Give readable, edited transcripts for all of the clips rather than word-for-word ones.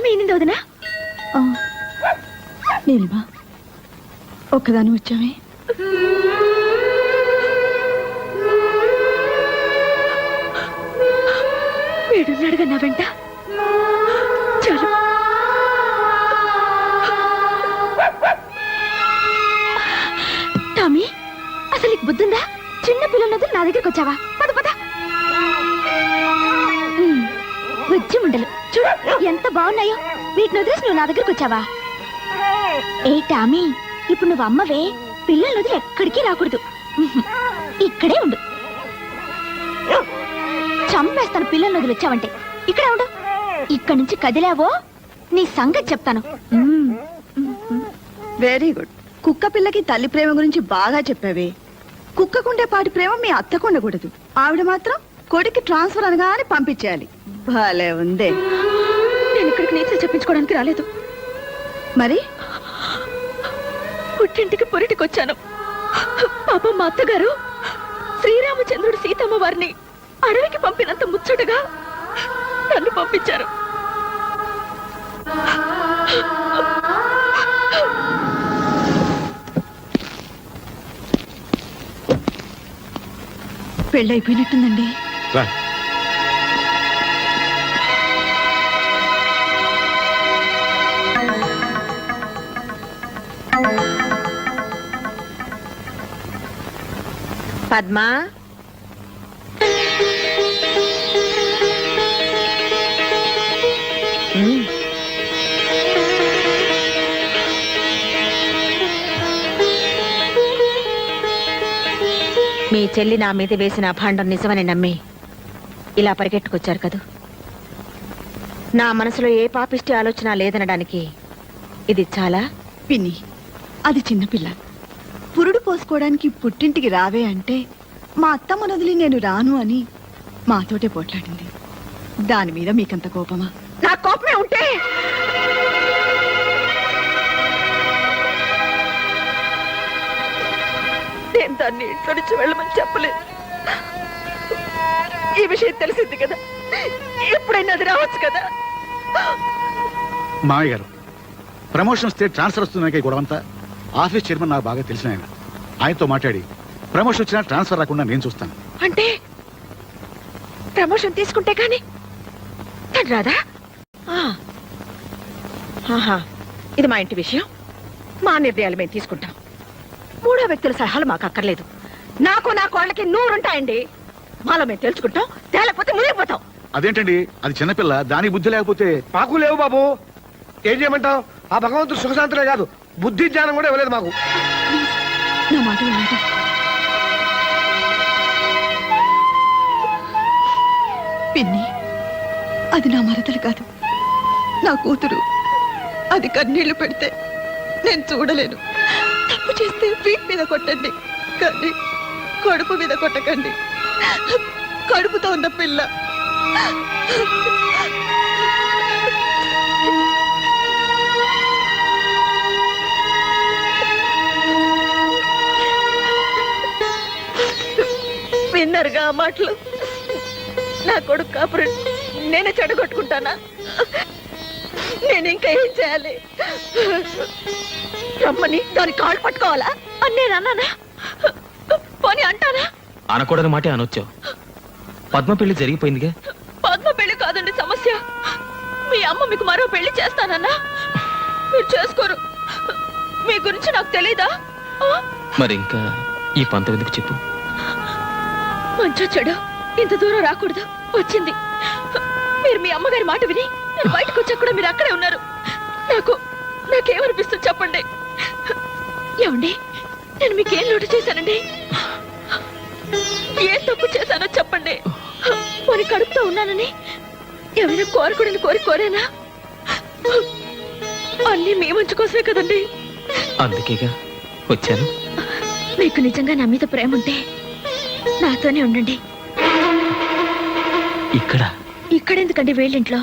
Time అయింది వదినా. నీలిమా ఒక్కదాని వచ్చామే. వీడున్నాడుగా నా వెంట. చాలు. టామీ, అసలు నీకు బుద్ధుందా? చిన్న పిల్లన్నది నా దగ్గరికి వచ్చావా? పద పద. బుజ్జి ముండలు చూడు ఎంత బాగున్నాయో. వీటిని వదిలేసి నువ్వు నా దగ్గరికి వచ్చావా? ఏ టామీ, ఇప్పుడు నువ్వు అమ్మవే. పిల్లలు వదిలి ఎక్కడికి రాకూడదు. ఇక్కడే ఉండు. చంపేస్తాను పిల్లలు వదిలి వచ్చావంటే. ఇక్కడే ఉండు. ఇక్కడి నుంచి కదిలావో నీ సంగతి చెప్తాను. Very good. కుక్క పిల్లకి తల్లి ప్రేమ గురించి బాగా చెప్పావే. కుక్కకుండే పాటి ప్రేమ మీ అత్తకు ఉండకూడదు. ఆవిడ మాత్రం కొడుకు ట్రాన్స్ఫర్ అనగానే పంపించేయాలి. భలే ఉందే. నేను ఇక్కడికి నీతులు చెప్పించుకోవడానికి రాలేదు. మరి పుట్టింటికి పొరిటికి వచ్చాను. పాప మా అత్తగారు శ్రీరామచంద్రుడు సీతమ్మ వారిని అడవికి పంపినంత ముచ్చటగా నన్ను పంపించారు. పెళ్ళైపోయినట్టుందండి. పద్మా, మీ చెల్లి నా మీద వేసిన అభాండం నిజమని నమ్మి ఇలా పరిగెట్టుకొచ్చారు కదూ. నా మనసులో ఏ పాపిష్టి ఆలోచన లేదనడానికి ఇది చాలా. పిన్ని, అది చిన్నపిల్ల. పురుడు పోసుకోవడానికి పుట్టింటికి రావే అంటే మా అత్తమ్మ వదిలి నేను రాను అని మాతోటే పోట్లాడింది. దాని మీద మీకంత కోపమా? నా కోపమే ఉంటే నేను దాన్ని ఇంట్లో నుంచి వెళ్ళమని చెప్పలేదు. ఈ విషయం తెలిసింది కదా, ఎప్పుడైనా అది రావచ్చు కదా. మామయ్య గారు, ప్రమోషన్ వస్తే ట్రాన్స్ఫర్ వస్తున్నాయి గొడవంతా. ఆఫీస్ చైర్మన్ నాకు బాగా తెలిసిన ఆయన. ఆయనతో మాట్లాడి ప్రమోషన్ వచ్చినా ట్రాన్స్ఫర్ రాకుండా నేను చూస్తాను. అంటే ప్రమోషన్ తీసుకుంటే కానీ తను రాదా? ఇది మా ఇంటి విషయం. మా నిర్ణయాలు మేము తీసుకుంటాం. మూడో వ్యక్తుల సలహాలు మాకు అక్కర్లేదు. నాకు నా కోళ్ళకి 100 ఉంటాయండి. మాలో మేము తెలుసుకుంటాం. తేలేకపోతే మునిగిపోతాం. అదేంటండి, అది చిన్నపిల్ల, దానికి బుద్ధి లేకపోతే. మాకు లేవు బాబు. ఏం చేయమంటావు? ఆ భగవంతుడు సుఖశాంతులే కాదు, బుద్ధి జ్ఞానం కూడా ఇవ్వలేదు మాకు. నా మాట వినండి. పిన్ని, అది నా మరదలు కాదు, నా కూతురు. అది కన్నీళ్లు పెడితే నేను చూడలేను. తప్పు చేస్తే వీటి మీద కొట్టండి, కానీ కడుపు మీద కొట్టకండి. కడుపుతో ఉన్న పిల్ల. విన్నారుగా ఆ మాటలు? నా కొడుకు కాపురం నేనే చెడగొట్టుకుంటానా? నేను ఇంకా ఏం చేయాలి? రమ్మని దాని కాళ్ళు పట్టుకోవాలా అని నేను అన్నానా? పోనీ అంటానా? అనకూడని మాట అనొచ్చావు. పద్మ పెళ్లి జరిగిపోయిందిగా. పద్మ పెళ్లి కాదండి సమస్య. మీ అమ్మ మీకు మరో పెళ్లి చేస్తానన్నా మీరు చేసుకోరు. మీ గురించి నాకు తెలీదా? మరి ఇంకా ఈ పంతం ఎందుకు చెప్పు? మంచో చెడు ఇంత దూరం రాకూడదు వచ్చింది. మీరు మీ అమ్మగారి మాట విని నేను బయటకు వచ్చా కూడా మీరు అక్కడే ఉన్నారు. నాకేమనిపిస్తుంది చెప్పండి. ఏమండి, నేను మీకేం లోటు చేశానండి? ఏం తప్పు చేశానో చెప్పండి. మరి కడుపుతో ఉన్నానని ఏమైనా కోరకూడని కోరేనా? అన్నీ మీ మంచి కోసమే కదండి. అందుకేగా వచ్చాను. మీకు నిజంగా నా మీద ప్రేమ ఉంటే నాతోనే ఉండండి. ఇక్కడెందుకండి వేళ్ళింట్లో?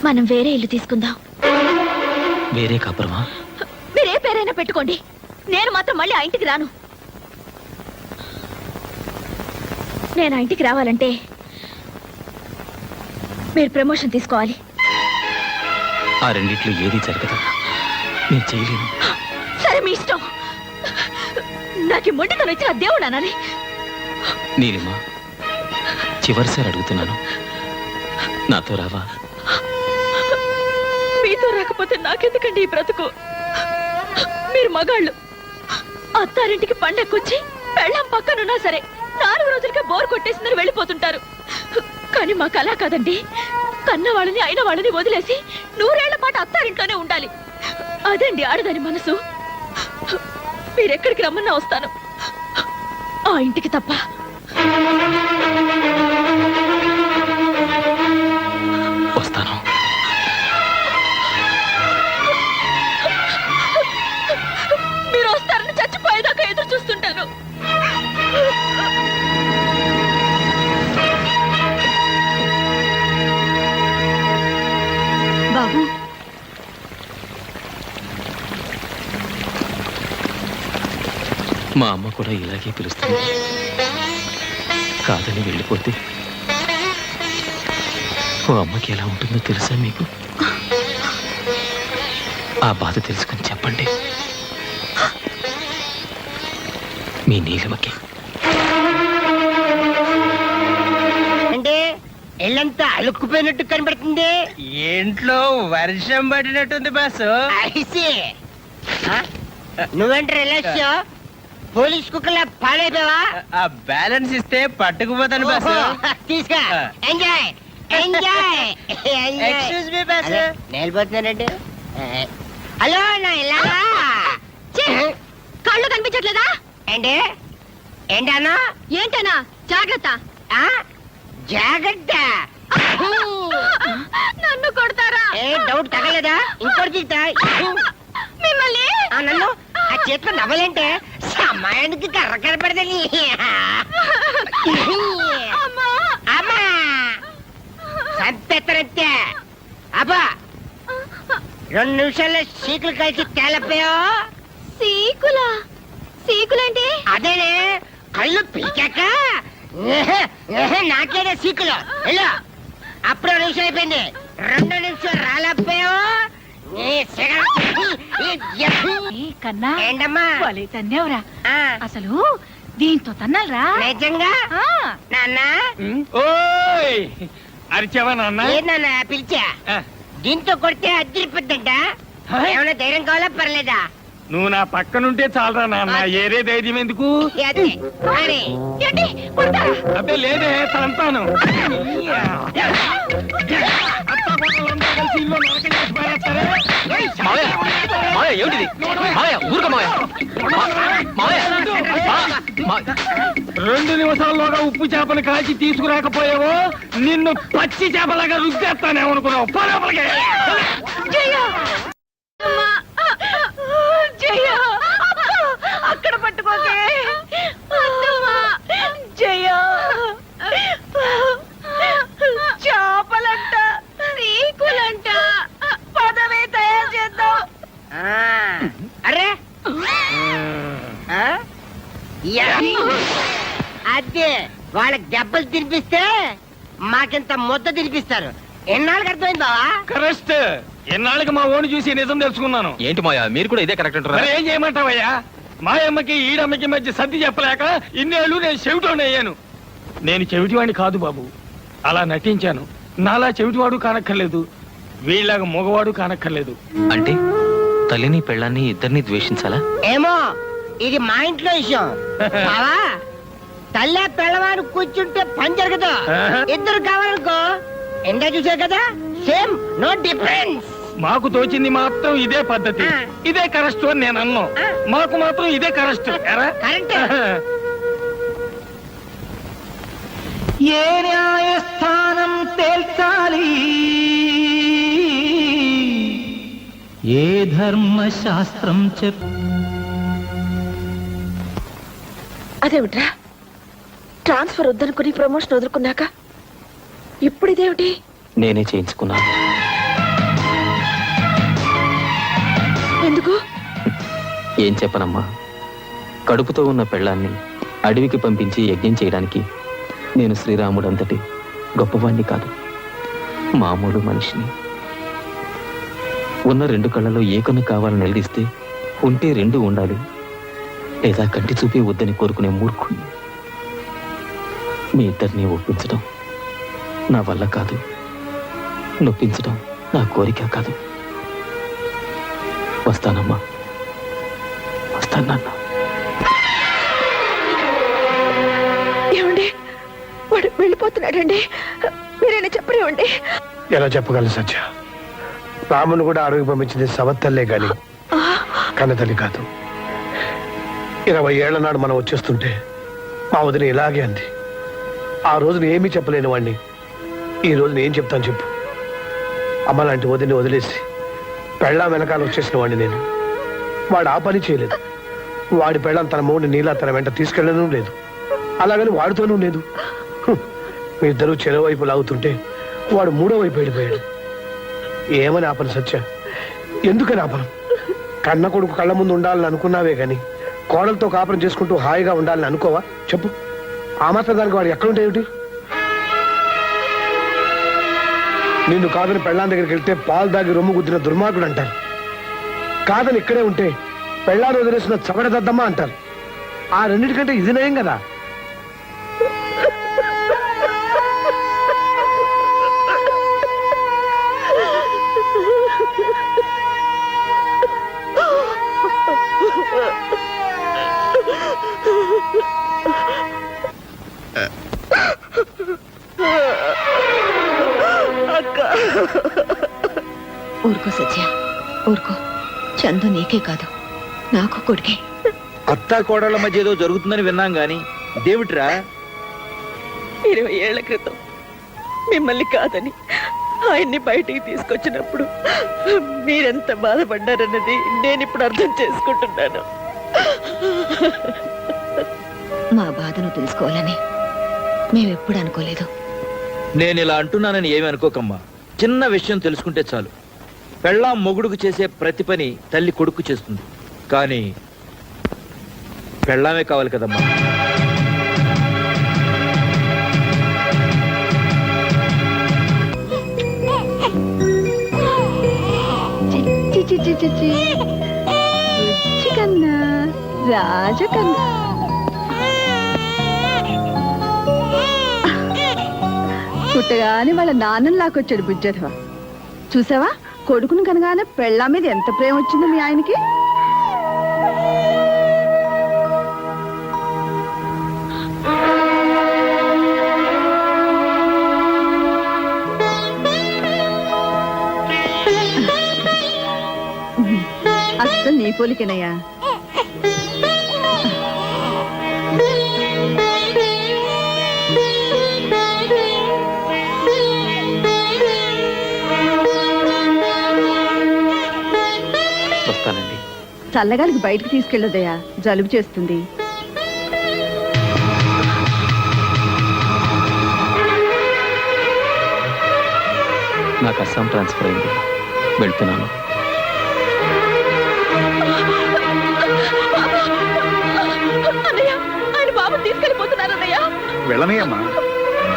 మనం వేరే ఇల్లు తీసుకుందాం. వేరే కాపురమా? మీరే పేరైనా పెట్టుకోండి, నేను మాత్రం మళ్ళీ ఆ ఇంటికి రాను. నేను ఆ ఇంటికి రావాలంటే మీరు ప్రమోషన్ తీసుకోవాలి. ఆ రెండిట్లో ఏది జరగదు. నేను చేయలేను. సరే మీ ఇష్టం. నాకు ఈ మొండితనం ఇచ్చిన దేవుడు అనాలి. నీలిమా, చివరిసారి అడుగుతున్నాను, నాతో రావా? మీతో రాకపోతే నాకెందుకండి ఈ బ్రతుకు? మీరు మగాళ్ళు. అత్తారింటికి పండక్కొచ్చి పెళ్ళం పక్కనున్నా సరే 4 రోజులకే బోర్ కొట్టేసిందని వెళ్ళిపోతుంటారు. కానీ మాకు అలా కాదండి. కన్న వాళ్ళని అయిన వాళ్ళని వదిలేసి 100 ఏళ్ల పాటు అత్తారింట్లోనే ఉండాలి. అదండి ఆడదాని మనసు. మీరెక్కడికి రమ్మన్నా వస్తాను, ఆ ఇంటికి తప్ప. వస్తాను. మీరు వస్తారని చచ్చిపోయేదాకా ఎదురు చూస్తుంటాను. బాబు, మా అమ్మ కూడా ఇలాగే పిలుస్తుంది. కాదని వెళ్ళిపోతే ఓ అమ్మకి ఎలా ఉంటుందో తెలుసా మీకు? ఆ బాధ తెలుసుకుని చెప్పండి మీ నీలిమకి. అంటే ఇల్లంతా అలుక్కుపోయినట్టు కనబడుతుంది. ఏంట్లో వర్షం పడినట్టుంది బాసు. ఐసి నువ్వేంటి రిలాక్స్ పోలీస్ కుక్కలా పాడైపోయావా? ఆ బ్యాలెన్స్ ఇస్తే పట్టుకుపోతాను బాసు. తీసుకా enjoy enjoy excuse me boss. నేలిపోతున్నానండి. హలో నా ఇల్లాగా కళ్ళు కనిపించట్లేదా? ఏంటి ఏంటన్నా ఏంటనా? జాగ్రత్త. జాగ్రత్త. నన్ను కొడతారా? ఏ డౌట్ తగలేదా? ఇంకోటి తీస్తా. మిమ్మల్ని నన్ను ఆ చేతిలో నవ్వలేంటే సమయానికి కర్ర కనపడదని. అమ్మా సంపెత్తనంతే. అబ్బా 2 నిమిషాల్లో సీకులు కలిసి తేలపోయా. సీకులా? సీకులేంటి? అదేనే కళ్ళు పీకాక నాకేనే సీకులు. వెళ్ళు. అప్పుడు 2 నిమిషాలు అయిపోయింది. 2 నిమిషాలు రాలేకపోయావు. కన్నా ఏంటమ్మా భలే తన్నేవరా. ఆ, అసలు దీంతో తన్నాలరా? నిజంగా నాన్న ఓయ్ అరిచావా నాన్న? ఏ నాన్న పిలిచా? దీంతో కొడితే అద్దరిపోద్దంట. ఏమైనా ధైర్యం కావాలా పర్లేదా? నువ్వు నా పక్కనుంటే చాలరా నాన్న. ఏరే ధైర్యం ఎందుకు? అదే మరి. ఏంటి? కొడతారా? అబ్బే లేదే సంతానం. మావయ్య, మావయ్య ఏమిటిది? మావయ్య ఊరుకో మావయ్య. మావయ్య, 2 నిమిషాల్లోగా ఉప్పు చేపలు కాల్చి తీసుకురాకపోయావో నిన్ను పచ్చి చేపలాగా రుద్దేస్తానేమనుకున్నావు. పోరాపలికే. జయ! అమ్మా! జయ! అక్కడ పట్టుకోకే. అత్తమ్మా! జయ! చేపలంట, సీకులంట, పదవే తయారు చేద్దాం. అరే అదే వాళ్ళకి దెబ్బలు తినిపిస్తే మాకింత ముద్ద తినిపిస్తారు. ఎన్నాళ్ళకి అర్థమైంది బావా? కరెక్ట్. ఎన్నాళ్ళకి మా ఓని చూసి నిజం తెలుసుకున్నాను. ఏంటి మావయ్య మీరు కూడా ఇదే కరెక్ట్ అంటారా? మరి ఏం చేయమంటావయ్యా? మా అమ్మకి ఈడమ్మకి మధ్య సర్ది చెప్పలేక ఇన్నేళ్ళు నేను చెవిటోని అయ్యాను. నేను చెవిటివాడిని కాదు బాబు, అలా నటించాను. నాలా చెవిటివాడు కానక్కర్లేదు, వీళ్ళగా మగవాడు కానక్కర్లేదు. అంటే తల్లిని పెళ్ళాన్ని ఇద్దరిని ద్వేషించాలా? ఏమో ఇది మా ఇంట్లో విషయం బావా. తల్లి పిల్లవాడు కూర్చుంటే పని జరగదు. ఇద్దరు కావాలనుకో ఎండా చూసే కదా, సేమ్ నో డిఫరెన్స్. మాకు తోచింది మాత్రం ఇదే పద్ధతి, ఇదే కరెక్ట్ అని నేను అన్నాను. మాకు మాత్రం ఇదే కరెక్ట్. కరెక్ట్. ఏ న్యాయస్థానం తేల్చాలి, ఏ ధర్మశాస్త్రం అదేమిట్రా, ట్రాన్స్ఫర్ వద్దనుకుని ప్రమోషన్ వదులుకున్నాక ఇప్పుడు ఇదేమిటి? నేనే చేయించుకున్నాను. ఎందుకు? ఏం చెప్పనమ్మా, కడుపుతో ఉన్న పెళ్ళాన్ని అడవికి పంపించి యజ్ఞం చేయడానికి నేను శ్రీరాముడు అంతటి గొప్పవాణ్ణి కాదు. మామూలు మనిషిని. ఉన్న 2 కళ్ళలో ఏ కన్ను కావాలని నిలదీస్తే ఉంటే 2 ఉండాలి, లేదా కంటి చూపే వద్దని కోరుకునే మూర్ఖుణ్ణి. మీ ఇద్దరిని ఒప్పించడం నా వల్ల కాదు, నొప్పించడం నా కోరిక కాదు. వస్తానమ్మా, వస్తానన్నా. ఏమండి, వాడు వెళ్ళిపోతున్నాడండి. మీరైనా చెప్పనివ్వండి. ఎలా చెప్పగలను సత్య? రామును కూడా అడవికి పంపించింది సవత్తల్లే గాని కన్నతల్లి కాదు. 20 ఏళ్ల నాడు మనం వచ్చేస్తుంటే మా వదిన ఇలాగే అంది. ఆ రోజున ఏమీ చెప్పలేని వాడిని ఈ రోజున ఏం చెప్తాను చెప్పు? అమ్మ లాంటి వదిని వదిలేసి పెళ్ళాం వెనకాల వచ్చేసిన వాడిని నేను. వాడు ఆ పని చేయలేదు. వాడి పెళ్ళాం తన మూడిని నీలా తన వెంట తీసుకెళ్ళడం లేదు, అలాగని వాడితోనూ లేదు. మీ ఇద్దరు చెరో వైపు లాగుతుంటే వాడు 3వ వైపు వెళ్ళిపోయాడు. ఏమని ఆపను సత్య? ఎందుకని ఆపను? కన్న కొడుకు కళ్ళ ముందు ఉండాలని అనుకున్నావే గాని కోడలతో కాపురం చేసుకుంటూ హాయిగా ఉండాలని అనుకోవా చెప్పు? ఆ మాత్రం దానికి వాడు ఎక్కడుంటే ఏమిటి? నిన్ను కాదని పెళ్ళాం దగ్గరికి వెళ్తే పాలు దాగి రొమ్ము గుద్దిన దుర్మార్గుడు అంటారు. కాదని ఇక్కడే ఉంటే పెళ్ళాన్ని వదిలేసిన చవడదద్దమ్మా అంటారు. ఆ రెండింటికంటే ఇది నయం కదా. ఊరుకో సత్య, ఊరుకో. చందు నీకే కాదు, నాకు కొడుకే. అత్త కోడళ్ళ మధ్య ఏదో జరుగుతుందని విన్నాం గాని దేవుట్రా 20 ఏళ్ల క్రితం మిమ్మల్ని కాదని ఆయన్ని బయటికి తీసుకొచ్చినప్పుడు మీరెంత బాధపడ్డారన్నది నేను ఇప్పుడు అర్థం చేసుకుంటున్నాను. మా బాధను తెలుసుకోవాలని మేమెప్పుడు అనుకోలేదు. నేను ఇలా అంటున్నానని ఏమి అనుకోకమ్మా. చిన్న విషయం తెలుసుకుంటే చాలు. పెళ్ళాం మొగుడుకు చేసే ప్రతి పని తల్లి కొడుకు చేస్తుంది, కానీ పెళ్ళామే కావాలి కదమ్మా. కన్నా రాజకన్నా పుట్టగానే వాళ్ళ నాన్నని లాకొచ్చాడు బుజ్జధవ. చూసావా, కొడుకును కనగానే పెళ్ళా మీద ఎంత ప్రేమ వచ్చిందో మీ ఆయనకి. అసలు నీ పోలికేనయ్యా. వస్తానండి. చల్లగాలికి బయటకు తీసుకెళ్ళదయ్యా, జలుబు చేస్తుంది. నాకు అస్సాం ట్రాన్స్ఫర్ అయింది, వెళ్తున్నాను. ఆయన బాబు తీసుకెళ్ళిపోతున్నారన్నయ్య. వెళ్ళనీయమ్మా.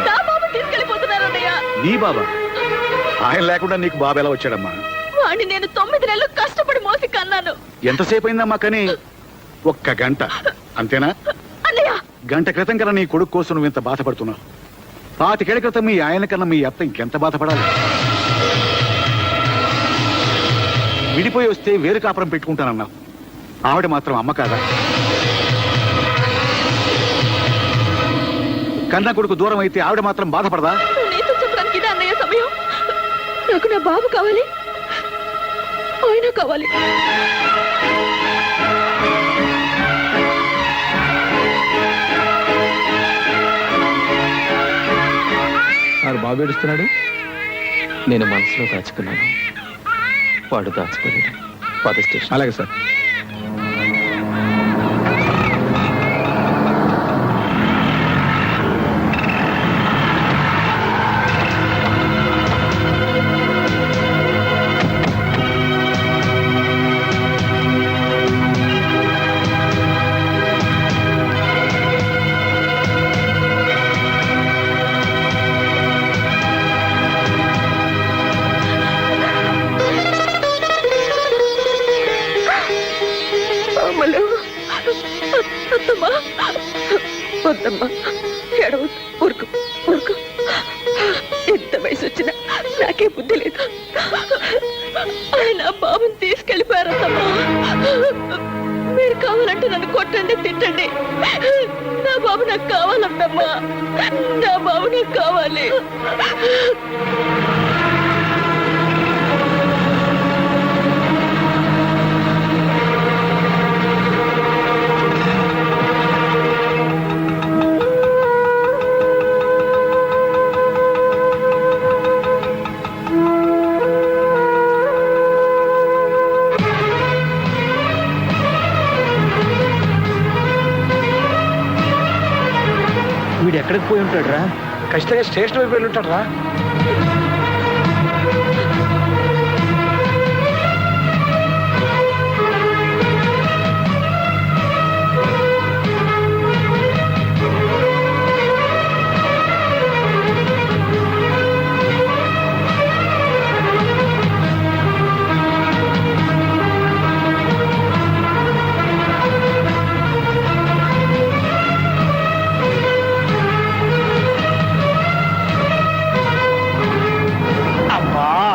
నా బాబు తీసుకెళ్ళిపోతున్నారన్నయ్య. నీ బాబా? ఆయన లేకుండా నీకు బాబు ఎలా వచ్చాడమ్మా? వాడిని నేను 9 నెలలు కష్టపడి మోసి కన్నాను. ఎంతసేపు అయిందమ్మా? కానీ 1 గంట అంతేనా? అన్నయ్య, గంట క్రితం కన్నా నీ కొడుకు కోసం నువ్వు ఇంత బాధపడుతున్నావు. 25 ఏళ్ల క్రితం మీ ఆయన కన్నా మీ అత్త ఇంకెంత బాధపడాలి? విడిపోయి వస్తే వేరు కాపురం పెట్టుకుంటానన్నావు. ఆవిడ మాత్రం అమ్మ కాదా? కన్నా కొడుకు దూరం అయితే ఆవిడ మాత్రం బాధపడదా? నీతో చెప్పడానికి ఇదే అన్నయ్య సమయం. నాకు నా బాబు కావాలి, ఆయన కావాలి. బాబు ఏడుస్తున్నాడు. నేను మనసులో దాచుకున్నాను, వాడు దాచుకోలేడు. పద స్టేషన్. అలాగే సార్. అత్తమ్మా వద్దమ్మా ఎడవ ఊరుకు ఊరుకు ఎంత వయసు వచ్చినా నాకే బుద్ధి లేదు ఆయన బాబుని తీసుకెళ్ళిపోయారమ్మా మీరు కావాలంటే నన్ను కొట్టండి తిట్టండి నా బాబు నాకు కావాలంటమ్మా నా బాబు నాకు కావాలి వీడు ఎక్కడికి పోయి ఉంటాడు రా? ఖచ్చితంగా స్టేషన్ వైపు వెళ్ళి ఉంటాడు రా.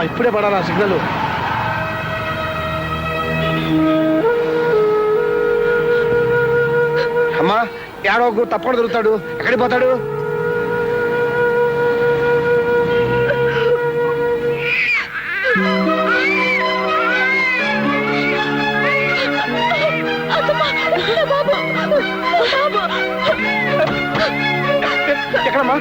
ఇప్పుడే పడాలా సిగ్నల్. అమ్మా ఏడో తప్పకుండా దొరుకుతాడు. ఎక్కడికి పోతాడు? ఎక్కడమ్మా?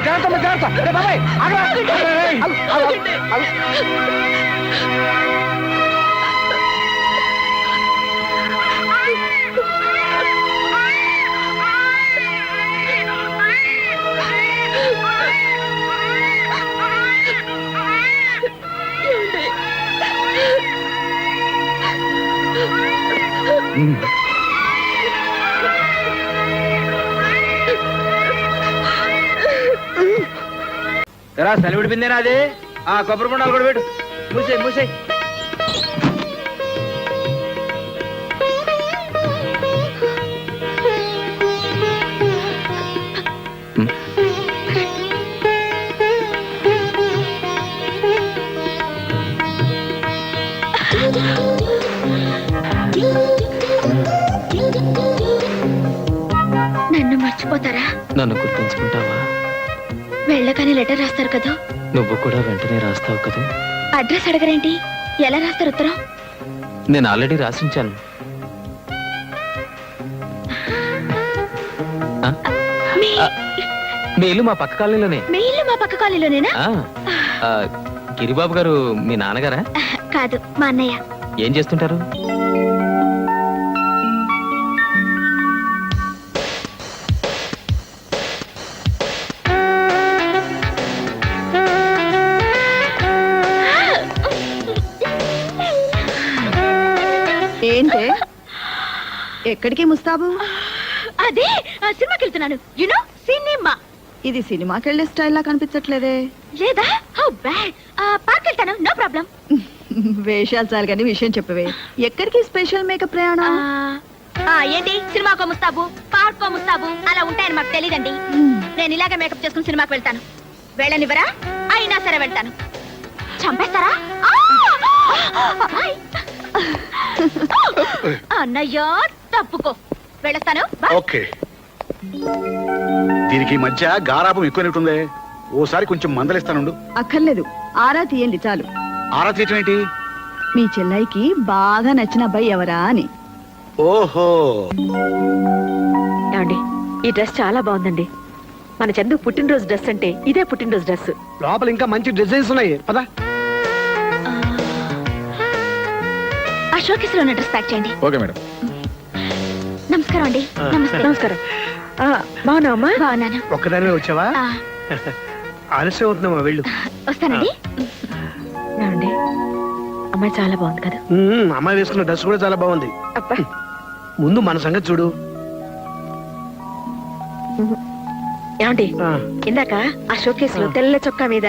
జాగ్రత్త జాగ్రత్త. బాబాయ్ రా సలి విడిపిందేనా అది? ఆ కొబ్బరి బొండాలు కూడా పెట్టు. మూసే మూసే. నన్ను మర్చిపోతారా? నన్ను గుర్తుంచుకుంటావా? వెళ్ళగానే లెటర్ రాస్తారు కదా. నువ్వు కూడా వెంటనే రాస్తావు కదా. అడ్రస్ అడగరేంటి? ఎలా రాస్తారు ఉత్తరం? నేను ఆల్రెడీ రాసించాను. మీ ఇల్లు మా పక్క కాలనీలోనే. మీ ఇల్లు మా పక్క కాలనీలోనేనా? గిరిబాబు గారు మీ నాన్నగారా? కాదు, మా అన్నయ్య. ఏం చేస్తుంటారు? ఏంటే ఎక్కడికి ముస్తాబు? అదే సినిమాకి వెళ్తున్నాను. You know cinema. ఇది సినిమాకి వెళ్ళే స్టైల్ లా కనిపించట్లేదే. లేదా? How bad. పార్క్ వెళ్తాను, నో ప్రాబ్లం. వేషాలు చాలు కానీ విషయం చెప్పవే. ఎక్కడికి స్పెషల్ మేకప్ ప్రయాణం? ఏంటి సినిమాకో ముస్తాబు, పార్కో ముస్తాబు అలా ఉంటాయని మాకు తెలియదండి. నేను ఇలాగే మేకప్ చేసుకుని సినిమాకి వెళ్తాను. వెళ్ళనివ్వరా? అయినా సరే వెళ్తాను. చంపేస్తారా? అన్నయ్య తప్పుకో. వెళ్ళొస్తాను. ఓకే. దీనికి మధ్య గారాపం ఎక్కువైనట్టుందే. ఓసారి కొంచెం మందలిస్తానుండు. అక్కర్లేదు, ఆరా తీయండి చాలు. ఆరా తీయటం ఏంటి? మీ చెల్లైకి బాగా నచ్చిన అబ్బాయి ఎవరా అని. ఓహో. ఏమండి, ఈ డ్రెస్ చాలా బాగుందండి. మన చందు పుట్టినరోజు డ్రెస్ అంటే ఇదే పుట్టినరోజు డ్రెస్. లోపల ఇంకా మంచి డిజైన్స్ ఉన్నాయి. పదా ఆ షోకేస్ లో డ్రెస్ ప్యాక్ చేయండి. Okay madam. నమస్కారం అండి. నమస్కారం. బాగున్నావమ్మా? బాగున్నాను. ఒక్కదానివే వచ్చావా? ఆలస్యం అవుతుందమ్మా, వెళ్ళు. వస్తానండి. ఏమండి, అమ్మాయి చాలా బాగుంది కదా. అమ్మాయి వేసుకున్న డ్రెస్ కూడా చాలా బాగుంది. అబ్బా, ముందు మన సంగతి చూడు. ఏమండి, ఇందాక ఆ షోకేస్ లో తెల్ల చొక్కా మీద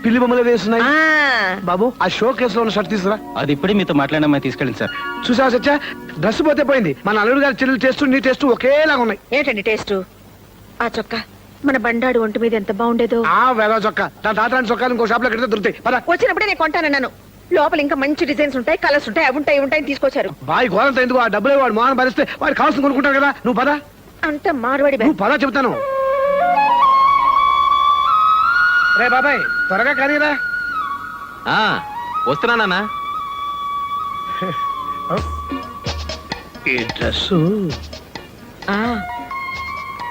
పిల్లి బొమ్మలు వేస్తున్నాయి ఆ, బాబు ఆ షో కేసులో ఉన్న షర్ట్ తీసుకురా. అది ఇప్పుడే మీతో మాట్లాడినా తీసుకెళ్ళండి సార్. చూసావా సత్య, డ్రెస్ పోతే పోయింది, మన అల్లుడు గారి చెల్లెలు టేస్ట్ నీ టేస్ట్ ఒకేలాగా ఉన్నాయి. ఏంటండి టేస్ట్? ఆ చొక్కా మన బండాడు ఒంటి మీద ఎంత బాగుండేదో. ఆ వేగ చొక్కా దాని తాతరాని చొక్కాలు ఇంకో షాప్ లో కడితే దొరుకుతాయి. పద వచ్చినప్పుడే నేను కొంటానన్నాను. లోపల ఇంకా మంచి డిజైన్స్ ఉంటాయి, కలర్స్ ఉంటాయి, అవి ఉంటాయి, ఇవి ఉంటాయి అని తీసుకొచ్చారు. బాయ్ గోరంత ఎందుకు, ఆ డబ్బులే వాడు మోహన్ భరిస్తే వాడు కావాల్సింది కొనుక్కుంటారు కదా. నువ్వు పద, అంత మార్వాడి నువ్వు పద చెప్తాను. రే బాబాయ్ త్వరగా కరీరా. వస్తున్నానన్నా. ఈ డ్రెస్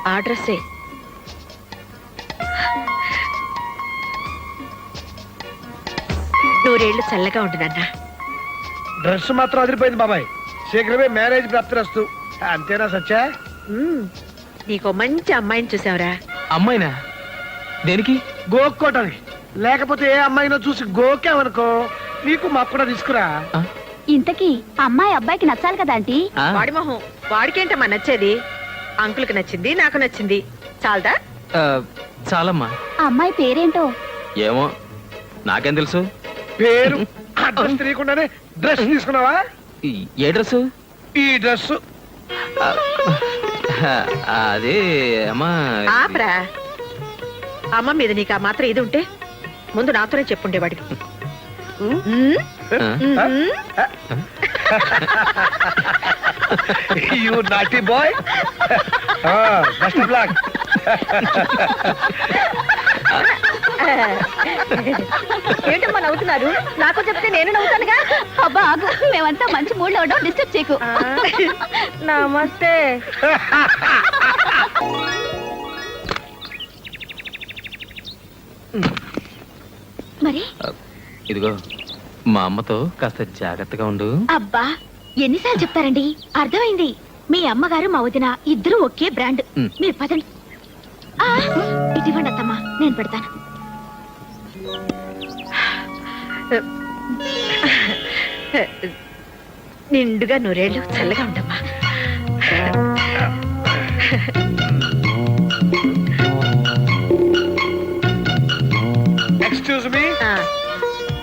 ఆ డ్రెస్సే. నూరేళ్లు చల్లగా ఉంటుందన్నా. డ్రెస్ మాత్రం అదిరిపోయింది బాబాయ్. శీఘ్రమే మ్యారేజ్ ప్రాప్తిరస్తు. అంతేనా సత్య? నీకో మంచి అమ్మాయిని చూసావురా. అమ్మాయినా? దేనికి? గోక్కోటానికి. లేకపోతే ఏ అమ్మాయినో చూసి గోకామనుకో నీకు మాకు కూడా తీసుకురా. ఇంతకీ అమ్మాయి అబ్బాయికి నచ్చాలి కదా ఆంటీ. వాడి మొహం వాడికేంటమ్మా నచ్చేది? అంకుల్కి నచ్చింది, నాకు నచ్చింది, చాలదా? చాలమ్మా. ఆ అమ్మాయి పేరేంటో? ఏమో నాకేం తెలుసు. పేరు అడ్రస్ తెలియకుండానే డ్రెస్ తీసుకున్నావా? ఏ డ్రెస్? ఈ డ్రెస్. అదే అమ్మా. ఆపరా. అమ్మ మీద నీకు ఆ మాత్రం ఇది ఉంటే ముందు నాతోనే చెప్పుండేవాడికి. You naughty boy. Best of luck. ఏంటమ్మా నవ్వుతున్నారు? నాకు చెప్తే నేను నవ్వుతానుగా. అబ్బా ఆగు, మేమంతా మంచి మూడ్ లో ఉండడం డిస్టర్బ్ చేయకు. నమస్తే. మరి ఇదిగో మా అమ్మతో కాస్త జాగ్రత్తగా ఉండు. అబ్బా ఎన్నిసార్లు చెప్తారండి, అర్థమైంది. మీ అమ్మగారు మా వదిన ఇద్దరు ఒకే బ్రాండ్. మీరు పదండి. ఇటువంటి అత్తమ్మా, నేను పెడతాను. నిండుగా నూరేళ్ళు చల్లగా ఉండమ్మా. Excuse me.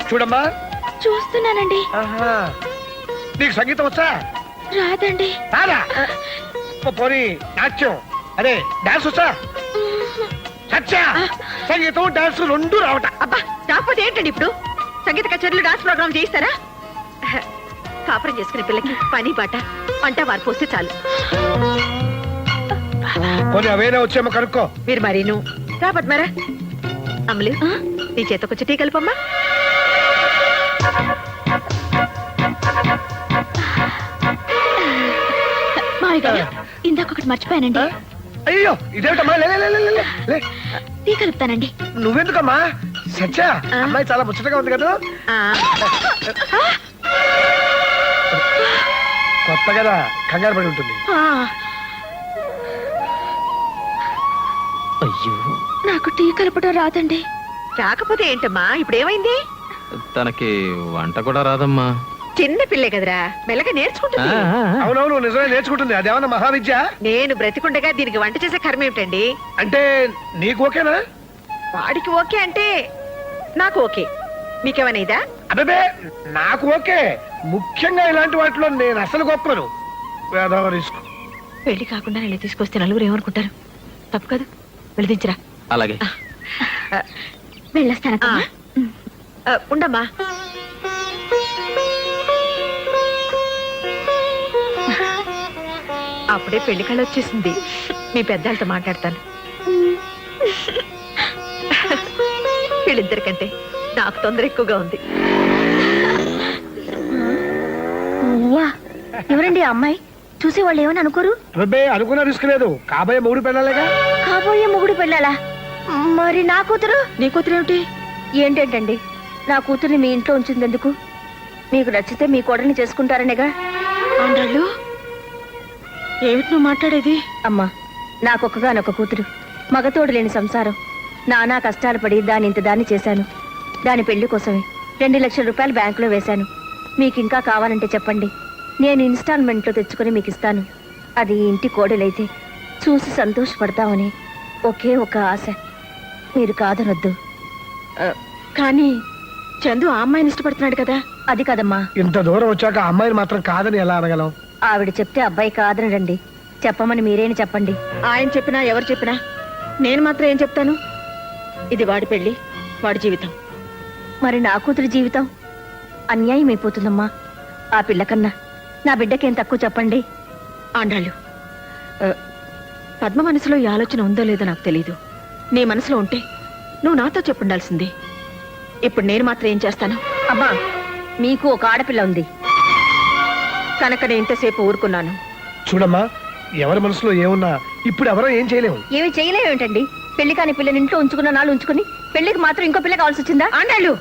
చూడమ్మా. చూస్తున్నానండి. నీకు సంగీతం వచ్చా? రాదండి. రాదా? పోనీ నాట్యం అదే డాన్స్ వచ్చా? సత్య, సంగీతం డాన్స్ రెండు రావట. అబ్బా రాకపోతే ఏంటండి ఇప్పుడు? సంగీత కచేరీలు డాన్స్ ప్రోగ్రామ్ చేయిస్తారా? కాపురం చేసుకునే పిల్లకి పని బాట వంట వారు పోస్తే చాలు. పోనీ అవేనా వచ్చేమో కనుక్కో. మీరు మరీను రాబట్ మరా. అమలు నీ చేతకొచ్చి టీ కలుపమ్మా. మావి గారు ఇందాక ఒకటి మర్చిపోయానండి. అయ్యో ఇదేమిటమ్మా? లే, లే, లే, లే, లే. టీ కలుపుతానండి. నువ్వెందుకమ్మా? సత్య, అమ్మాయి చాలా ముచ్చటగా ఉంది కదా. కొత్త కదా, కంగారు పడి ఉంటుంది. అయ్యో నాకు టీ కలపడం రాదండి. రాకపోతే ఏంటమ్మా? ఇప్పుడు ఏమైంది? తనకి వంట కూడా రాదమ్మా. చిన్న పిల్లే కదరా, మెల్లగా నేర్చుకుంటుంది. అవునవును నిజమే నేర్చుకుంటుంది. అదేమన్నా మహావిద్య? నేను బ్రతికుండగా దీనికి వంట చేసే కర్మ ఏమిటండి? అంటే నీకు ఓకేనా? వాడికి ఓకే అంటే నాకు ఓకే. మీకేమైనా ఇదా? అదే నాకు ఓకే. ముఖ్యంగా ఇలాంటి వాటిలో నేను అసలు గొప్పను. వేదవ రిస్క్. పెళ్లి కాకుండా ఇలా తీసుకొస్తే నలుగురు ఏమనుకుంటారు? తప్పు కదా, వెళదించరా. అలాగే. వెళ్ళొస్తాను. ఉండమ్మా. అప్పుడే పెళ్లి కళ వచ్చేసింది. మీ పెద్దలతో మాట్లాడతాను. వీళ్ళిద్దరికంటే నాకు తొందర ఎక్కువగా ఉంది. ఎవరండి ఆ అమ్మాయి? చూసేవాళ్ళు ఏమని అనుకోరు? అబ్బే అనుకున్న రిస్క్ లేదు. కాబోయే మొగుడు పెళ్ళాలేగా. కాబోయే మొగుడు పెళ్ళాలా? మరి నా కూతురు? నీ కూతురు ఏమిటి? ఏంటంటండి, నా కూతుర్ని మీ ఇంట్లో ఉంచింది ఎందుకు? మీకు నచ్చితే మీ కోడల్ని చేసుకుంటారనేగా. ఆంధ్రాళ్ళు ఏమిటి నువ్వు మాట్లాడేది? అమ్మా, నాకొక్కగానొక్క కూతురు, మగతోడు లేని సంసారం. నానా కష్టాలు పడి దాన్ని చేశాను. దాని పెళ్లి కోసమే 2 లక్షల రూపాయలు బ్యాంకులో వేశాను. మీకు ఇంకా కావాలంటే చెప్పండి, నేను ఇన్స్టాల్మెంట్లో తెచ్చుకొని మీకు ఇస్తాను. అది ఈ ఇంటి కోడలైతే చూసి సంతోషపడతామని ఒకే ఒక ఆశ. మీరు కాదనొద్దు. కానీ చందు ఆ అమ్మాయిని ఇష్టపడుతున్నాడు కదా. అది కదమ్మా, ఇంత దూరం వచ్చాక ఆ అమ్మాయిని మాత్రం కాదని ఎలా అనగలం? ఆవిడ చెప్తే అబ్బాయి కాదని రండి. చెప్పమని మీరేని చెప్పండి. ఆయన చెప్పినా ఎవరు చెప్పినా నేను మాత్రం ఏం చెప్తాను? ఇది వాడి పెళ్లి, వాడి జీవితం. మరి నా కూతురి జీవితం అన్యాయం అయిపోతుందమ్మా. ఆ పిల్ల కన్నా నా బిడ్డకేం తక్కువ చెప్పండి. ఆండాళ్ళు, పద్మ మనసులో ఈ ఆలోచన ఉందో లేదో నాకు తెలీదు. నీ మనసులో ఉంటే నువ్వు నాతో చెప్పుండాల్సింది. ఇప్పుడు నేను మాత్రం ఏం చేస్తాను? అమ్మా, మీకు ఒక ఆడపిల్ల ఉంది కనుక నేను ఇంతసేపు ఊరుకున్నాను. చూడమ్మా, ఎవరి మనసులో ఏమున్నా ఇప్పుడు ఎవరో ఏం చేయలేము. ఏమి చేయలేమేంటండి? పెళ్లి కాని పిల్లని ఇంట్లో ఉంచుకున్న నాళ్ళు ఉంచుకుని పెళ్లికి మాత్రం ఇంకో పిల్ల కావాల్సి వచ్చిందా? ఆండాళ్ళు,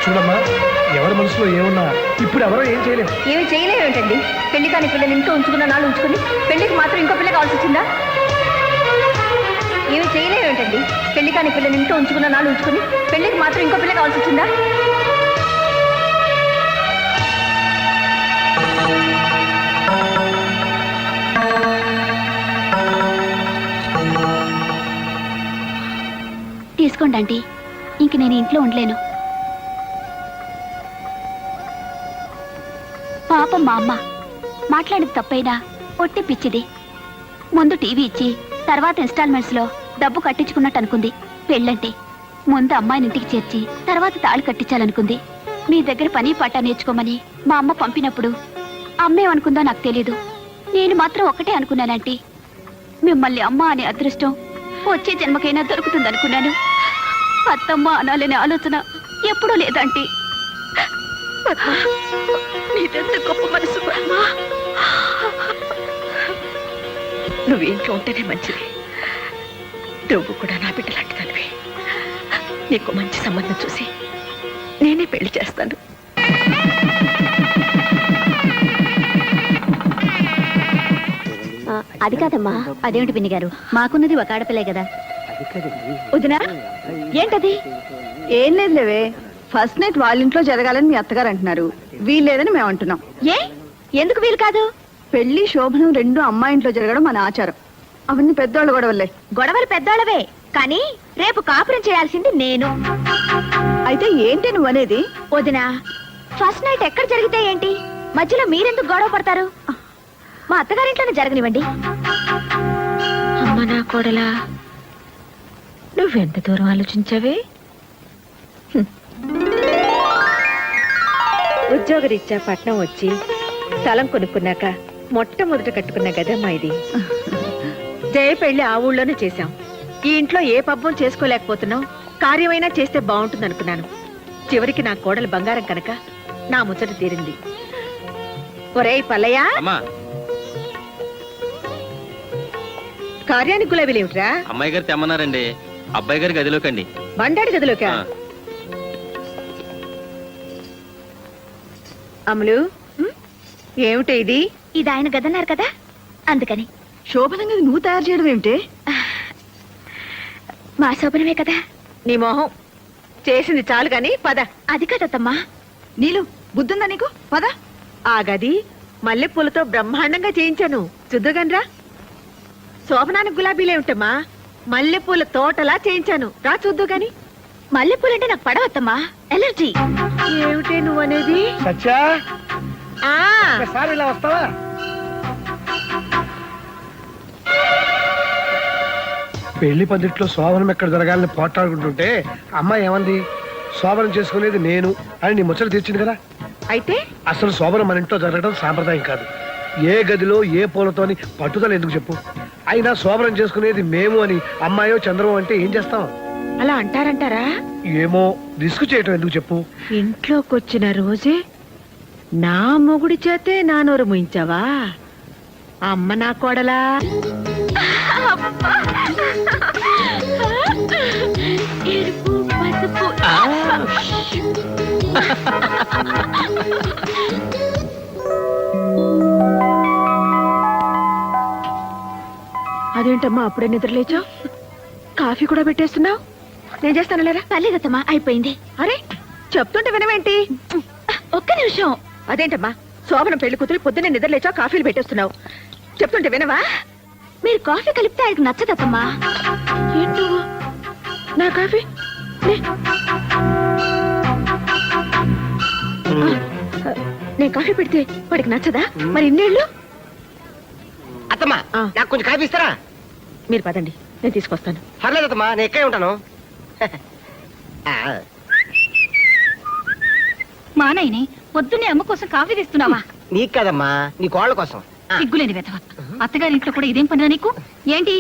చూడమ్మా, ఎవరి మనసులో ఏమున్నా ఇప్పుడు ఎవరో ఏం చేయలేము. ఏమి చేయలేమేంటండి? పెళ్లి కాని పిల్లని ఇంట్లో ఉంచుకున్న నాళ్ళు ఉంచుకుని పెళ్లికి మాత్రం ఇంకో పిల్ల కావాల్సి వచ్చిందా? ఏమి చేయలేమేంటండి? పెళ్లి కాని పిల్లని ఇంట్లో ఉంచుకున్న నాళ్ళు ఉంచుకుని పెళ్లికి మాత్రం ఇంకో పిల్ల కావాల్సి వచ్చిందా? తీసుకోండి ఆంటీ, ఇంక నేను ఇంట్లో ఉండలేను. పాపం మా అమ్మ మాట్లాడేది తప్పైనా ఒట్టి పిచ్చిది. ముందు టీవీ ఇచ్చి తర్వాత ఇన్స్టాల్మెంట్స్ లో డబ్బు కట్టించుకున్నట్టు అనుకుంది. పెళ్ళంటే ముందు అమ్మాయిని ఇంటికి చేర్చి తర్వాత తాళి కట్టించాలనుకుంది. మీ దగ్గర పని పాట నేర్చుకోమని మా అమ్మ పంపినప్పుడు అమ్మేమనుకుందో నాకు తెలీదు. నేను మాత్రం ఒకటే అనుకున్నానంటీ, మిమ్మల్ని అమ్మ అనే అదృష్టం వచ్చే జన్మకైనా దొరుకుతుందనుకున్నాను. అత్తమ్మ అనాలనే ఆలోచన ఎప్పుడూ లేదంటీ. నీదెంత గొప్ప మనసు పద్మ. నువ్వు ఇంట్లో ఉంటేనే మంచిది. నువ్వు కూడా నా బిడ్డ లాంటి తల్లివి. నీకు మంచి సంబంధం చూసి నేనే పెళ్లి చేస్తాను. అది కాదమ్మా. అదేమిటి పిన్ని గారు, మాకున్నది ఒక ఆడపిల్లే కదా. వదినా, ఏంటది? ఏం లేదులేవే. ఫస్ట్ నైట్ వాళ్ళ ఇంట్లో జరగాలని మీ అత్తగారు అంటున్నారు. వీల్లేదని మేము అంటున్నాం. ఏ ఎందుకు వీలు కాదు? పెళ్లి శోభనం రెండు అమ్మాయి ఇంట్లో జరగడం మన ఆచారం. అవన్నీ పెద్దోళ్ళు గొడవలే. గొడవలు పెద్దోళ్ళవే, కానీ రేపు కాపురం చేయాల్సింది నేను. అయితే ఏంటి నువ్వు అనేది? వదినా, ఫస్ట్ నైట్ ఎక్కడ జరిగితే ఏంటి? మధ్యలో మీరెందుకు గొడవ పడతారు? మా అత్తగారింట్లోనే జరగనివ్వండి. అమ్మ నా కోడలా, నువ్వెంత దూరం ఆలోచించావే? ఉద్యోగరీత్యా పట్నం వచ్చి స్థలం కొనుక్కున్నాక మొట్టమొదట కట్టుకున్న గదమ్మా ఇది. జయ పెళ్లి ఆ ఊళ్ళోనే చేశాం. ఈ ఇంట్లో ఏ పబ్బం చేసుకోలేకపోతున్నాం. కార్యమైనా చేస్తే బాగుంటుంది అనుకున్నాను. చివరికి నా కోడలు బంగారం కనుక నా ముచ్చట తీరింది. ఒరేయ్ పల్లయ్య, కార్యానికి గులాబీలేమిట్రా? అమ్మాయి గారు తెమ్మన్నారండి. అబ్బాయి గారి గదిలోకండి. బండాడి గదిలోకా? అమలు, ఏమిటి ఇది? ఇది ఆయన గదన్నారు కదా, అందుకని. శోభనంగా నువ్వు తయారు చేయడం ఏమిటి? మా శోభనమే కదా. నీ మొహం చేసింది చాలు గాని పద. అది కదమ్మా. నీలు, బుద్ధుందా నీకు? పద. ఆ గది మల్లెపూలతో బ్రహ్మాండంగా చేయించాను, చూద్దుగానరా. శోభనానికి గులాబీలేమిటమ్మా, మల్లెపూల తోటలా చేయించాను, రా చూద్దు గాని. మల్లెపూలంటే నాకు పడవద్దమ్మా, ఎలర్జీ. ఏమిటే నువ్వనేది? సత్యా, ఆ ఒకసారి ఇలా వస్తావా? పెళ్లి పందిట్లో శోభనం ఎక్కడ జరగాలని పోట్లాడుకుంటుంటే అమ్మాయి ఏమంది? శోభనం చేసుకునేది నేను అని నీ ముచ్చట తీర్చింది కదా. అయితే అసలు శోభనం మన ఇంట్లో జరగడం సాంప్రదాయం కాదు. ఏ గదిలో ఏ పూలతోని పట్టుదల ఎందుకు చెప్పు? అయినా శోభనం చేసుకునేది మేము అని అమ్మాయో చంద్రమో అంటే ఏం చేస్తాం? అలా అంటారంటారా? ఏమో, రిస్క్ చేయటం ఎందుకు చెప్పు? ఇంట్లోకి వచ్చిన రోజే నా మొగుడి చేతే నా నోరు ముయించావా? అమ్మ నా కోడలా. ఎరుపు, పసుపు. అదేంటమ్మా అప్పుడే నిద్రలేచావు? కాఫీ కూడా పెట్టేస్తున్నావు? నేను చేస్తాను లేరా? పర్లేదమ్మా, అయిపోయింది. అరే, చెప్తుంటే వినవేంటి? ఒక్క నిమిషం. అదేంటమ్మా, శోభనం పెళ్లి కూతురు పొద్దున్నే నిద్రలేచావు, కాఫీలు పెట్టేస్తున్నావు. చెప్తుంటే వినవా? మీరు కాఫీ కలిపితే ఆయనకు నచ్చదమ్మా. ఏంటో నా కాఫీ నేను కాఫీ పెడితే వాడికి నచ్చదా? మరి ఇన్నేళ్ళు అత్తమ్మా ఆ. నాకు కొంచెం కాఫీ ఇస్తారా? మీరు పదండి, నేను తీసుకొస్తాను. పర్లేదు అత్తమ్మా, నేను ఇక్కడే ఉంటాను. ఆ, మా నాయనే పొద్దున్నే అమ్మ కోసం కాఫీ తెస్తున్నావా? నీకు కదమ్మా, నీ కోళ్ళ కోసం. ఆ, సిగ్గులేని వెతవ. అత్తగారింట్లో కూడా ఇదేం పనిరా నీకు? ఏంటి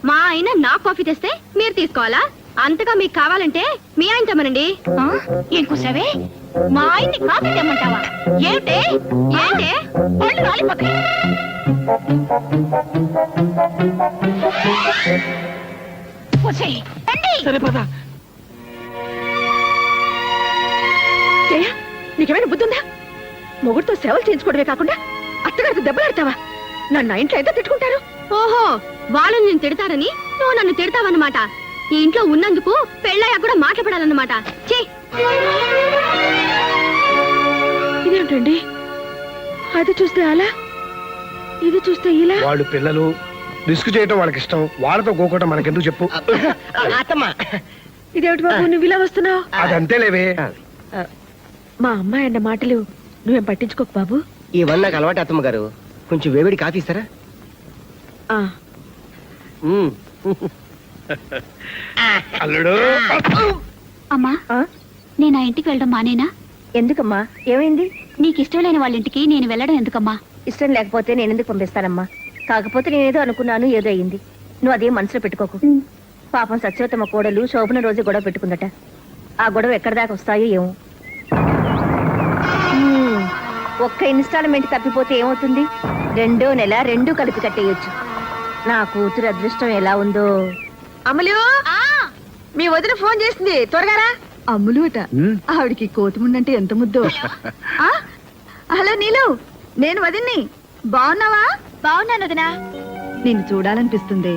మా ఆయన నా కాఫీ తెస్తే మీరు తీసుకోవాలా? అంతగా మీకు కావాలంటే మీ ఆయన తెమ్మనండి. ఏం కూసావే? మా ఆయన్ని కాఫీ తెమ్మంటావా? ఏమిటే ఏంటే పళ్ళు రాలిపోతాయి. వచ్చేయ్, రండి. సరే పద. జయ, నీకేమైనా బుద్ధుందా? మొగుడుతో సేవలు చేయించుకోవడమే కాకుండా అత్తగారికి దెబ్బలాడతావా? నన్ను ఇంట్లో ఎంత తిట్టుకుంటారు? ఓహో, వాళ్ళు నేను తిడతారని నువ్వు నన్ను తిడతావన్నమాట. ఈ ఇంట్లో ఉన్నందుకు పెళ్ళయ్యా కూడా మాట్లాడాలన్నమాట. చే ఇదేంటండి, అది చూస్తే అలా, ఇది చూస్తే ఇలా. వాళ్ళు పిల్లలు రిస్క్ చేయటం వాళ్ళకి ఇష్టం, వాళ్ళతో గోకోవటం మనకెందుకు చెప్పు. అత్తమ్మా ఇదేమిటి బాబు నువ్వు ఇలా వస్తున్నావు? అదంతే లేవే. మా అమ్మాయి అన్న మాటలు నువ్వేం పట్టించుకోకు బాబు. ఇవన్నీ నాకు అలవాటు అత్తమ్మ గారు. కొంచెం వేవిడి కాఫీ ఇస్తారా? ఆ, ఉమ్. అల్లుడు అమ్మా, ఆ? నేను ఆ ఇంటికి వెళ్ళడం మానేనా? ఎందుకమ్మా, ఏమైంది? నీకు ఇష్టం లేని వాళ్ళ ఇంటికి నేను వెళ్ళడం ఎందుకమ్మా? ఇష్టం లేకపోతే నేను ఎందుకు పంపిస్తానమ్మా? కాకపోతే నేనేదో అనుకున్నాను, ఏదో అయ్యింది. నువ్వు అదేం మనసులో పెట్టుకోకు. పాపం సత్యవతమ్మ కోడలు శోభన రోజు గొడవ పెట్టుకుందట. ఆ గొడవ ఎక్కడి దాకా వస్తాయో ఏమో. ఒక్క ఇన్స్టాల్మెంట్ తప్పిపోతే ఏమవుతుంది? 2వ నెల 2 కలిపి కట్టేయొచ్చు. నా కూతురు అదృష్టం ఎలా ఉందో. అమలు, మీ వదిన ఫోన్ చేసింది, త్వరగా రా. అమ్ములు అట. ఆవిడికి కోతిముండంటే ఎంత ముద్దో. ఆ, హలో నీలు, నేను వదిన్ని. బాగున్నావా? బాగున్నాను వదినా. నిన్ను చూడాలనిపిస్తుంది,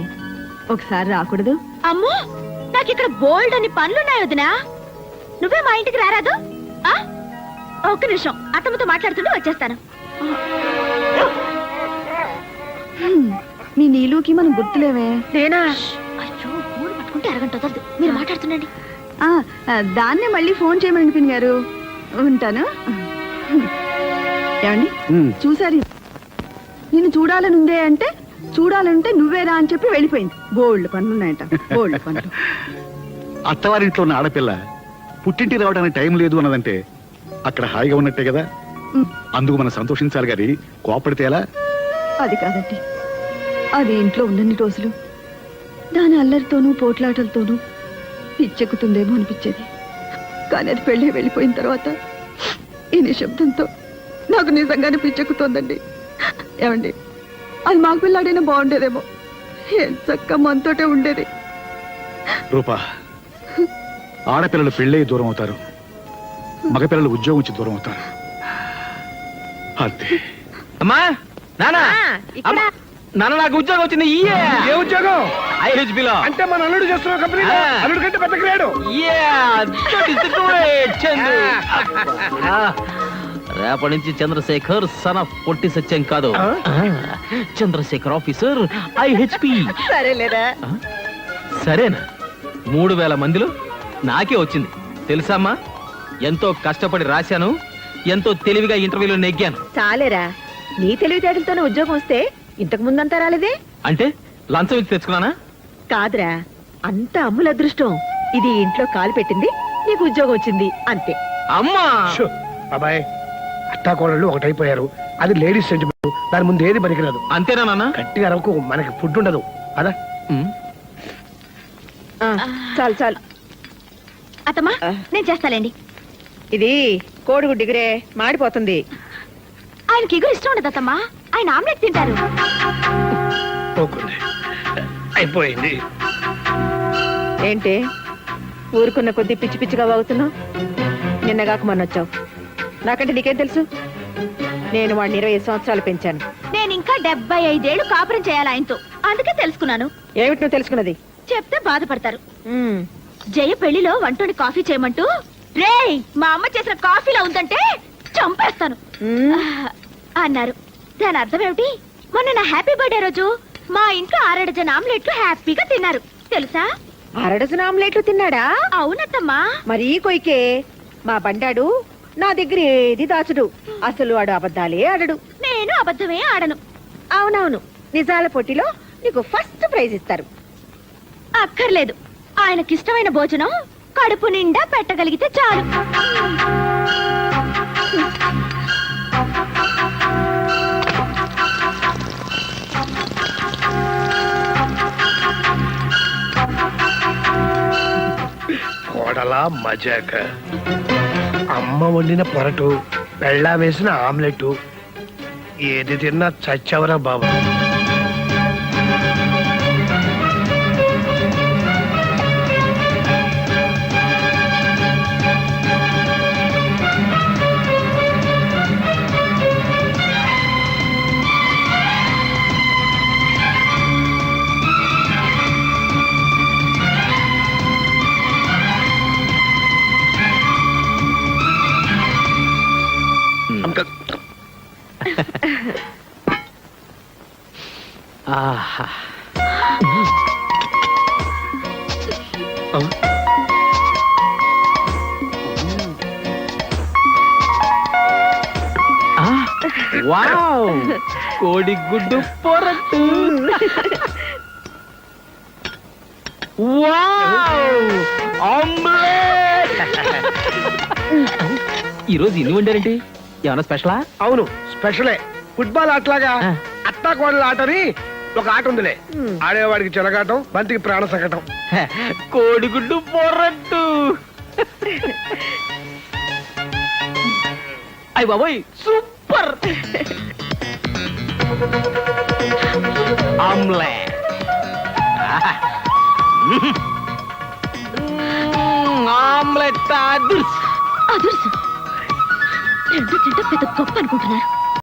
ఒకసారి రాకూడదు? అమ్మో, నాకు ఇక్కడ బోల్డ్ అని పనులున్నాయి వదినా. నువ్వే మా ఇంటికి రారాదు? ఆ? ఒక్క నిమిషం, అత్తమ్మతో మాట్లాడుతుంటే వచ్చేస్తాను. మీ నీలుకి మనం గుర్తులేవే. నేనా? అయ్యో, ఫోన్ పట్టుకుంటే అరగంట వదలదు. మీరు మాట్లాడుతుండండి. దాన్నే మళ్ళీ ఫోన్ చేయమని పిన్ గారు. ఉంటాను. ఏమండి చూసారు, నిన్ను చూడాలనుందే అంటే చూడాలంటే నువ్వేరా అని చెప్పి వెళ్ళిపోయింది. బోల్డ్ పనులున్నాయంట, బోల్డ్ పనులు. అత్తవారింట్లో ఉన్న ఆడపిల్ల పుట్టింటికి రావడానికి టైం లేదు అన్నదంటే అక్కడ హాయిగా ఉన్నట్టే కదా. అందుకు మనం సంతోషించాలి గాని కోపడితే ఎలా? అది కాదండి, అది ఇంట్లో ఉన్నన్ని రోజులు దాని అల్లరితోనూ పోట్లాటలతోనూ పిచ్చెక్కుతుందేమో అనిపించేది. కానీ అది పెళ్ళి వెళ్ళిపోయిన తర్వాత ఈ నిశ్శబ్దంతో నాకు నిజంగానే పిచ్చెక్కుతోందండి. ఏమండి, అది మాకు పిల్లాడైనా బాగుండేదేమో. ఏం చక్క మనతోటే ఉండేది. రూపా, ఆడపిల్లలు పెళ్ళై దూరం అవుతారు, మగపిల్లలు ఉద్యోగం నుంచి దూరం అవుతారు. అంతే. అమ్మా, నానా, ఇక్కడ అమ్మా, నాన్న నాకు ఉద్యోగం వచ్చింది. ఏ ఉద్యోగం? ఐహెచ్బిలో. అంటే మన అల్లుడు చేస్తున్న కంపెనీ. ఆ. అల్లుడు కంటే పెద్ద గ్రేడు. రేపటి నుంచి చంద్రశేఖర్ సన్ ఆఫ్ పొట్టి సత్యం కాదు, చంద్రశేఖర్ ఆఫీసర్ ఐహెచ్పి. సరేలేరా? సరేనా? 3000 మందిలో నాకే వచ్చింది తెలుసామ్మా. ఎంతో కష్టపడి రాశాను, ఎంతో తెలివిగా ఇంటర్వ్యూలో నెగ్గాను. చాలేరా, నీ తెలివితేటలతోనే ఉద్యోగం వస్తే ఇంతకు ముందంతా రాలేదే. అంటే లంచం ఇచ్చి తెచ్చుకున్నానా? కాదురా, అంత అమ్ముల అదృష్టం. ఇది ఇంట్లో కాలు పెట్టింది, నీకు ఉద్యోగం వచ్చింది అంతే. అమ్మా, షో, బాబాయ్, అత్తాకోడళ్ళు ఒకటైపోయారు. అది లేడీస్ సెంటిమెంట్, దాని ముందు ఏది పనికిరాదు. అంతేనా నాన్న? గట్టిగా అరకు, మనకి ఫుడ్ ఉండదు. అదా ఉమ్. చాలు చాలు. అత్తమ్మా, నేను చేస్తాలేండి. ఇది కోడిగుడ్డు డిగ్రే మాడిపోతుంది. ఆయనకి ఎగురు ఇష్టం ఉండదు అత్తమ్మా, ఆయన ఆమ్లెట్ తింటారు. పోకుంది. అయిపోయింది. ఏంటి ఊరుకున్న కొద్దీ పిచ్చి పిచ్చిగా వాగుతున్నావు? నిన్నగాక మొన్న వచ్చావు. నాకంటే నీకేం తెలుసు? నేను వాడిని 20 సంవత్సరాలు పెంచాను. నేను ఇంకా 75 ఏళ్ళు కాపురం చేయాలి ఆయనతో, అందుకే తెలుసుకున్నాను. ఏమిటి నువ్వు తెలుసుకున్నది? చెప్తే బాధపడతారు. జయ పెళ్లిలో వంటోని కాఫీ చేయమంటూ రేయ్ మా అమ్మ చేసిన కాఫీలో ఉందంటే చంపేస్తాను అన్నారు. దాని అర్థం ఏమిటి? మొన్న నా హ్యాపీ బర్త్డే రోజు మా ఇంట్లో 6 డజన్ ఆమ్లెట్లు హ్యాపీగా తిన్నారు తెలుసా. అరడజన ఆమ్లెట్లు తిన్నాడా? అవునత్తమ్మా. మరీ కొయ్కే. మా బండాడు నా దగ్గర ఏది దాచుడు. అసలు వాడు అబద్ధాలే ఆడడు. నేను అబద్ధమే ఆడను. అవునవును, నిజాల పోటీలో నీకు ఫస్ట్ ప్రైజ్ ఇస్తారు. అక్కర్లేదు, ఆయనకిష్టమైన భోజనం కడుపు నిండా పెట్టగలిగితే చాలు. కోడలా మజాక. అమ్మ వండిన పొరటు, పెళ్ళా వేసిన ఆమ్లెట్, ఏది తిన్నా చచ్చవరా బాబు. ఆహా. వావ్, కోడిగుడ్డు పొరట్టు. Wow, omelette. ఈరోజు ఇన్ని వండారేంటి? ఏమన్నా స్పెషలా? అవును, స్పెషలే. ఫుట్బాల్ ఆటలాగా అత్తా కోడల ఆటని ఒక ఆట ఉందిలే. ఆడేవాడికి చెలగాటం, బంతికి ప్రాణ సంకటం. కోడిగుడ్డు పొరట్టు. అయ్య బాబోయ్, సూపర్. ఆమ్లెట్. ఆమ్లెట్ అదుర్స్. అదుర్సు. రెండు తింటే పెద్ద గొప్ప అనుకుంటున్నారు.